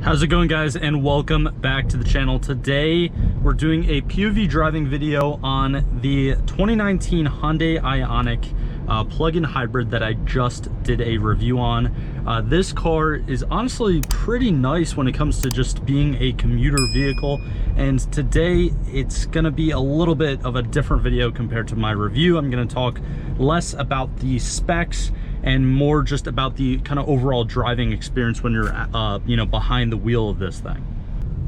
How's it going, guys, and welcome back to the channel. Today we're doing a POV driving video on the 2019 Hyundai Ioniq plug-in hybrid that I just did a review on. This car is honestly pretty nice when it comes to just being a commuter vehicle, and today it's gonna be a little bit of a different video compared to my review. I'm gonna talk less about the specs and more just about the kind of overall driving experience when you're behind the wheel of this thing.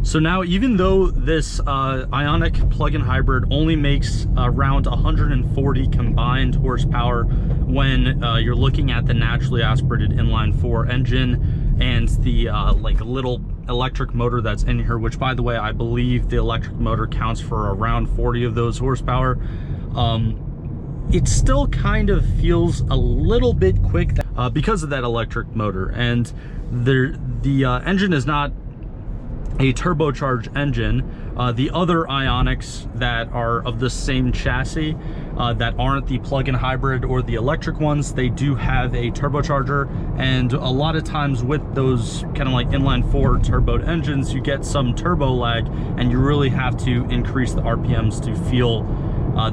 So now, even though this Ioniq plug-in hybrid only makes around 140 combined horsepower when you're looking at the naturally aspirated inline-4 engine and the like little electric motor that's in here, which, by the way, I believe the electric motor counts for around 40 of those horsepower, it still kind of feels a little bit quick because of that electric motor. And the engine is not a turbocharged engine. The other Ioniqs that are of the same chassis that aren't the plug-in hybrid or the electric ones, they do have a turbocharger, and a lot of times with those kind of like inline-4 turboed engines, you get some turbo lag, and you really have to increase the RPMs to feel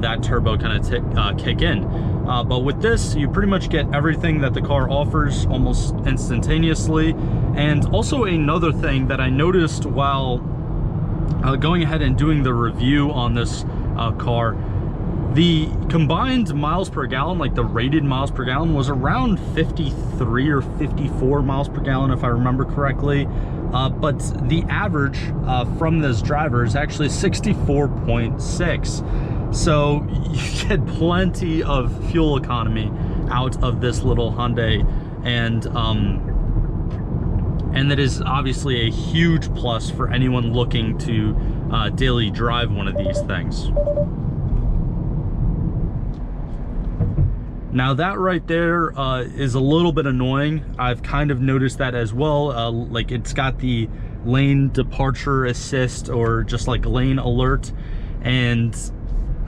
that turbo kind of kick in. But with this, you pretty much get everything that the car offers almost instantaneously. And also, another thing that I noticed while going ahead and doing the review on this car, the combined miles per gallon, like the rated miles per gallon, was around 53 or 54 miles per gallon, if I remember correctly. But the average from this driver is actually 64.6. So you get plenty of fuel economy out of this little Hyundai, and that is obviously a huge plus for anyone looking to daily drive one of these things. Now, that right there is a little bit annoying. I've kind of noticed that as well. Like, it's got the lane departure assist, or just like lane alert, and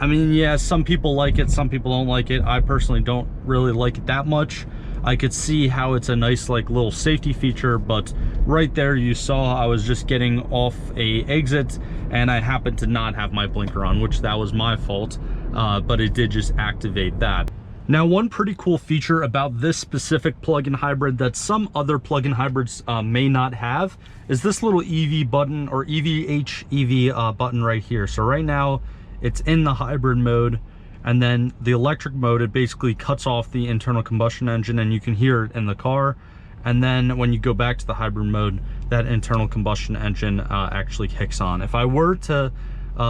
I mean, yeah, some people like it, some people don't like it. I personally don't really like it that much. I could see how it's a nice like little safety feature, but right there you saw I was just getting off a exit and I happened to not have my blinker on, which that was my fault, but it did just activate that. Now, one pretty cool feature about this specific plug-in hybrid that some other plug-in hybrids may not have is this little EV button, or EV button right here. So right now, it's in the hybrid mode, and then the electric mode, it basically cuts off the internal combustion engine and you can hear it in the car. And then when you go back to the hybrid mode, that internal combustion engine actually kicks on. If I were to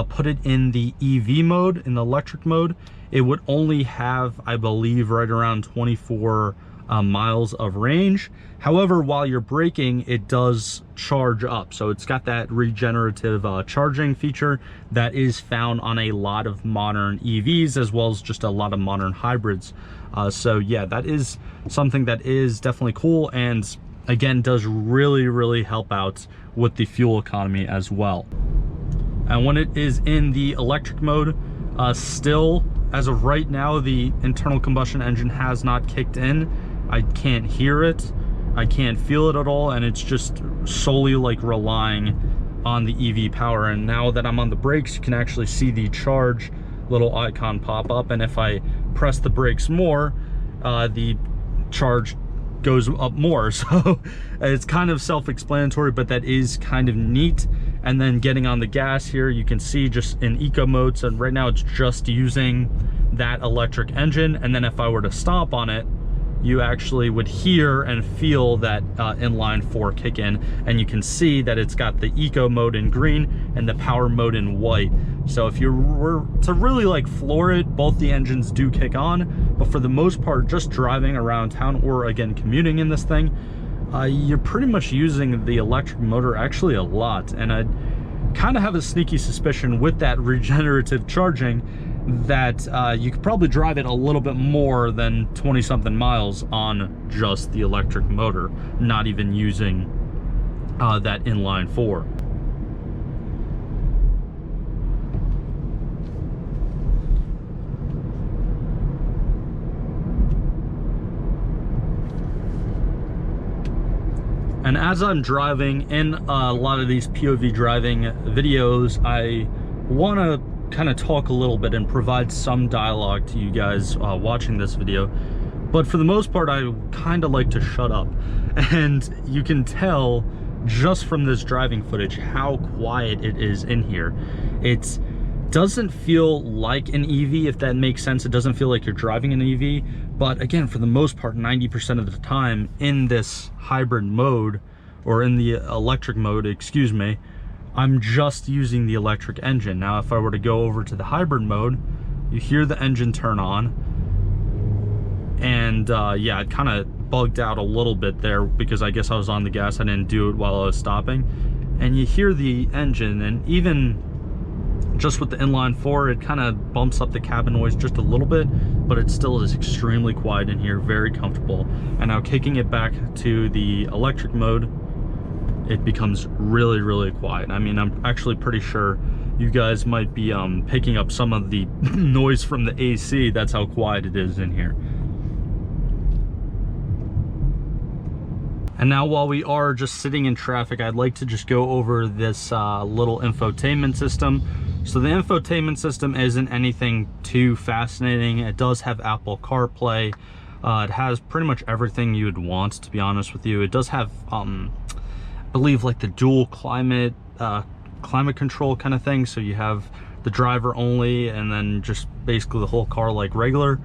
put it in the EV mode, in the electric mode, it would only have, I believe, right around 24 miles of range. However, while you're braking, it does charge up. So it's got that regenerative charging feature that is found on a lot of modern EVs, as well as just a lot of modern hybrids. So yeah, that is something that is definitely cool, and again, does really help out with the fuel economy as well. And when it is in the electric mode, still, as of right now, the internal combustion engine has not kicked in. I can't hear it, I can't feel it at all, and it's just solely like relying on the EV power. And now that I'm on the brakes, you can actually see the charge little icon pop up, and if I press the brakes more, the charge goes up more. So it's kind of self-explanatory, but that is kind of neat. And then getting on the gas here, you can see just in eco mode, so right now it's just using that electric engine, and then if I were to stomp on it, you actually would hear and feel that inline-4 kick in, and you can see that it's got the eco mode in green and the power mode in white. So if you were to really like floor it, both the engines do kick on, but for the most part, just driving around town or again commuting in this thing, you're pretty much using the electric motor actually a lot. And I kind of have a sneaky suspicion with that regenerative charging that you could probably drive it a little bit more than 20-something miles on just the electric motor, not even using that inline-4. And as I'm driving in a lot of these POV driving videos, I want to kind of talk a little bit and provide some dialogue to you guys watching this video. But for the most part, I kind of like to shut up. And you can tell just from this driving footage how quiet it is in here. It doesn't feel like an EV, if that makes sense. It doesn't feel like you're driving an EV. But again, for the most part, 90% of the time in this hybrid mode, or in the electric mode, excuse me, I'm just using the electric engine. Now, if I were to go over to the hybrid mode, you hear the engine turn on. And yeah, it kind of bugged out a little bit there because I guess I was on the gas. I didn't do it while I was stopping. And you hear the engine, and even just with the inline four, it kind of bumps up the cabin noise just a little bit, but it still is extremely quiet in here, very comfortable. And now kicking it back to the electric mode, it becomes really, really quiet. I mean, I'm actually pretty sure you guys might be picking up some of the noise from the AC. That's how quiet it is in here. And now, while we are just sitting in traffic, I'd like to just go over this little infotainment system. So the infotainment system isn't anything too fascinating. It does have Apple CarPlay. It has pretty much everything you would want, to be honest with you. It does have, I believe, like the dual climate control kind of thing. So you have the driver only, and then just basically the whole car like regular.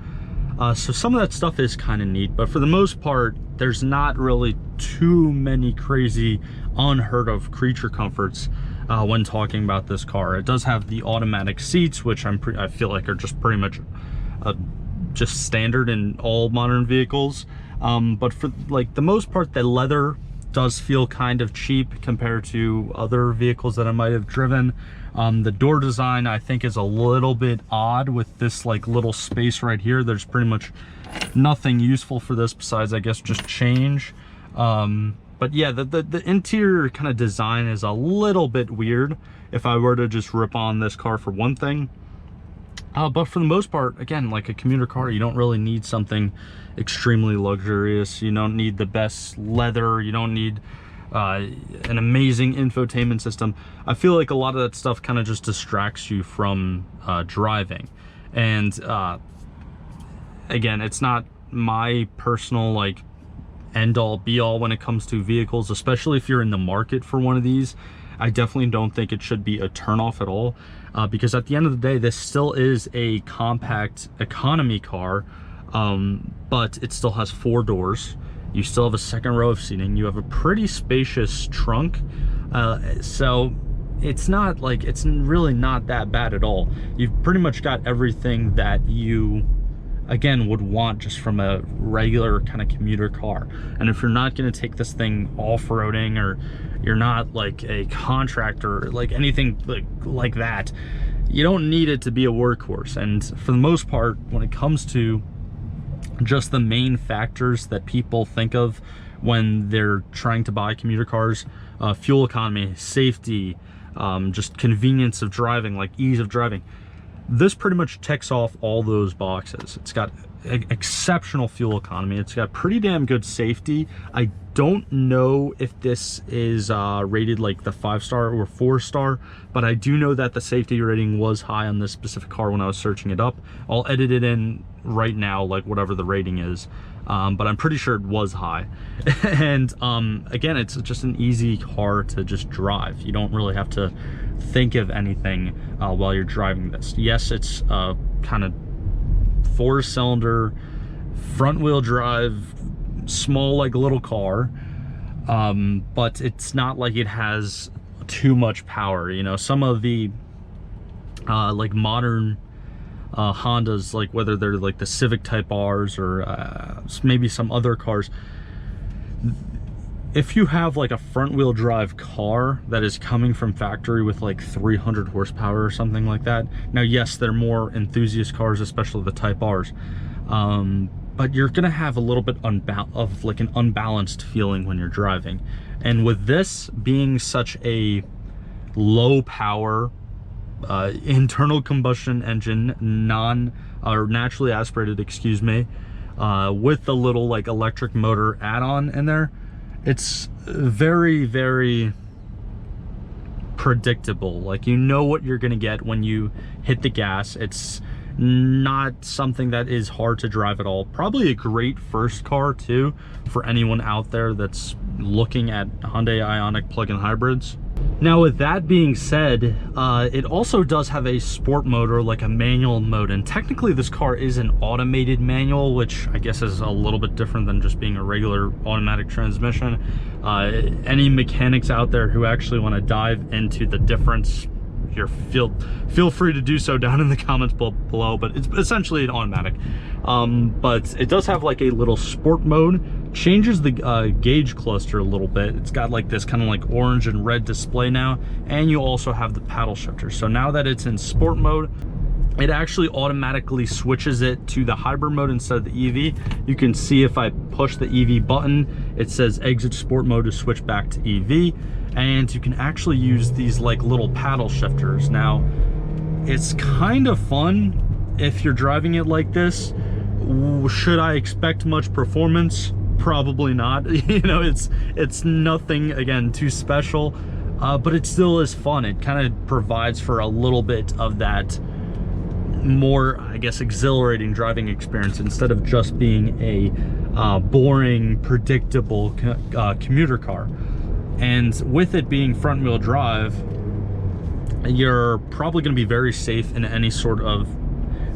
So some of that stuff is kind of neat, but for the most part, there's not really too many crazy, unheard of creature comforts when talking about this car. It does have the automatic seats, which I feel like are just pretty much just standard in all modern vehicles. But for like the most part, the leather does feel kind of cheap compared to other vehicles that I might have driven. The door design, I think, is a little bit odd with this like little space right here. There's pretty much nothing useful for this besides, I guess, just change. But yeah, the interior kind of design is a little bit weird if I were to just rip on this car for one thing. But for the most part, again, like a commuter car, you don't really need something extremely luxurious. You don't need the best leather. You don't need an amazing infotainment system. I feel like a lot of that stuff kind of just distracts you from driving. And again, it's not my personal like end all be all when it comes to vehicles, especially if you're in the market for one of these. I definitely don't think it should be a turnoff at all, because at the end of the day, this still is a compact economy car, but it still has 4 doors. You still have a second row of seating. You have a pretty spacious trunk. So it's not like, it's really not that bad at all. You've pretty much got everything that you, again, would want just from a regular kind of commuter car. And if you're not going to take this thing off-roading, or you're not like a contractor, like anything like that, you don't need it to be a workhorse. And for the most part, when it comes to just the main factors that people think of when they're trying to buy commuter cars, fuel economy, safety, just convenience of driving, like ease of driving, this pretty much checks off all those boxes. It's got exceptional fuel economy. It's got pretty damn good safety. I don't know if this is rated like the 5-star or 4-star, but I do know that the safety rating was high on this specific car when I was searching it up. I'll edit it in right now, like whatever the rating is, but I'm pretty sure it was high. And again, it's just an easy car to just drive. You don't really have to think of anything while you're driving this. Yes, it's kind of 4-cylinder, front-wheel drive, small like little car, but it's not like it has too much power. You know, some of the like modern Hondas, like whether they're like the Civic Type Rs or maybe some other cars, if you have like a front-wheel drive car that is coming from factory with like 300 horsepower or something like that, now yes, they're more enthusiast cars, especially the Type Rs, but you're gonna have a little bit of like an unbalanced feeling when you're driving. And with this being such a low power internal combustion engine, naturally aspirated, excuse me, with the little like electric motor add-on in there, it's very, very predictable. Like, you know what you're gonna get when you hit the gas. It's not something that is hard to drive at all. Probably a great first car too for anyone out there that's looking at Hyundai Ioniq plug-in hybrids. Now, with that being said, it also does have a sport mode, or like a manual mode, and technically this car is an automated manual, which I guess is a little bit different than just being a regular automatic transmission. Any mechanics out there who actually want to dive into the difference, feel free to do so down in the comments below, but it's essentially an automatic. But it does have like a little sport mode, changes the gauge cluster a little bit. It's got like this kind of like orange and red display now, and you also have the paddle shifter. So now that it's in sport mode, it actually automatically switches it to the hybrid mode instead of the EV. You can see if I push the EV button, it says exit sport mode to switch back to EV. And you can actually use these like little paddle shifters. Now, it's kind of fun if you're driving it like this. Should I expect much performance? Probably not. You know, it's nothing, again, too special, but it still is fun. It kind of provides for a little bit of that more, I guess, exhilarating driving experience instead of just being a boring, predictable commuter car. And with it being front wheel drive, you're probably going to be very safe in any sort of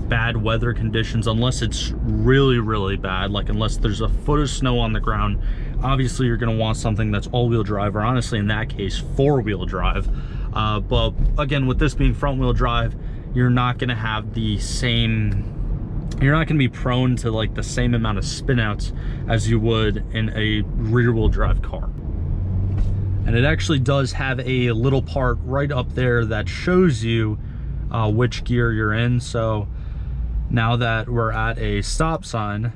bad weather conditions, unless it's really, really bad, like unless there's a foot of snow on the ground. Obviously you're going to want something that's all-wheel drive, or honestly in that case four-wheel drive. But again, with this being front-wheel drive, you're not going to have the same, you're not going to be prone to like the same amount of spinouts as you would in a rear-wheel drive car. And it actually does have a little part right up there that shows you which gear you're in. So now that we're at a stop sign,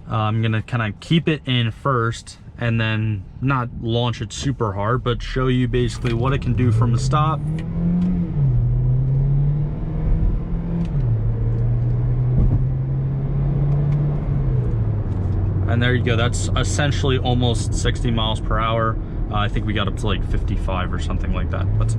I'm gonna kind of keep it in first and then not launch it super hard, but show you basically what it can do from a stop. And there you go. That's essentially almost 60 miles per hour. I think we got up to like 55 or something like that. But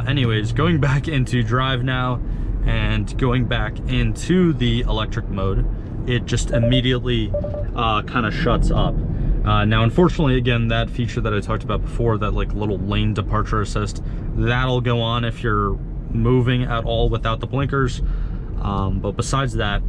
anyways, going back into drive now and going back into the electric mode, it just immediately kind of shuts up. Now, unfortunately, again, that feature that I talked about before, that like little lane departure assist, that'll go on if you're moving at all without the blinkers. But besides that,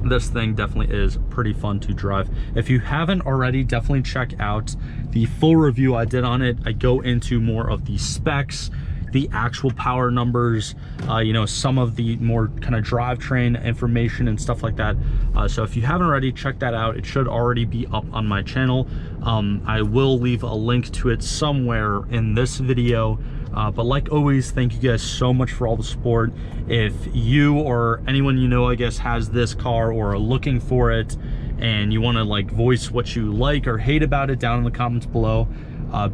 this thing definitely is pretty fun to drive. If you haven't already, definitely check out the full review I did on it. I go into more of the specs, the actual power numbers, you know, some of the more kind of drivetrain information and stuff like that. So if you haven't already, check that out. It should already be up on my channel. I will leave a link to it somewhere in this video. But like always, thank you guys so much for all the support. If you or anyone you know, I guess, has this car or are looking for it and you want to like voice what you like or hate about it down in the comments below,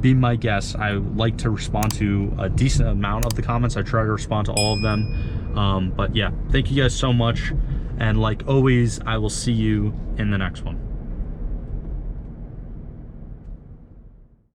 be my guest. I like to respond to a decent amount of the comments. I try to respond to all of them. But yeah, thank you guys so much. And like always, I will see you in the next one.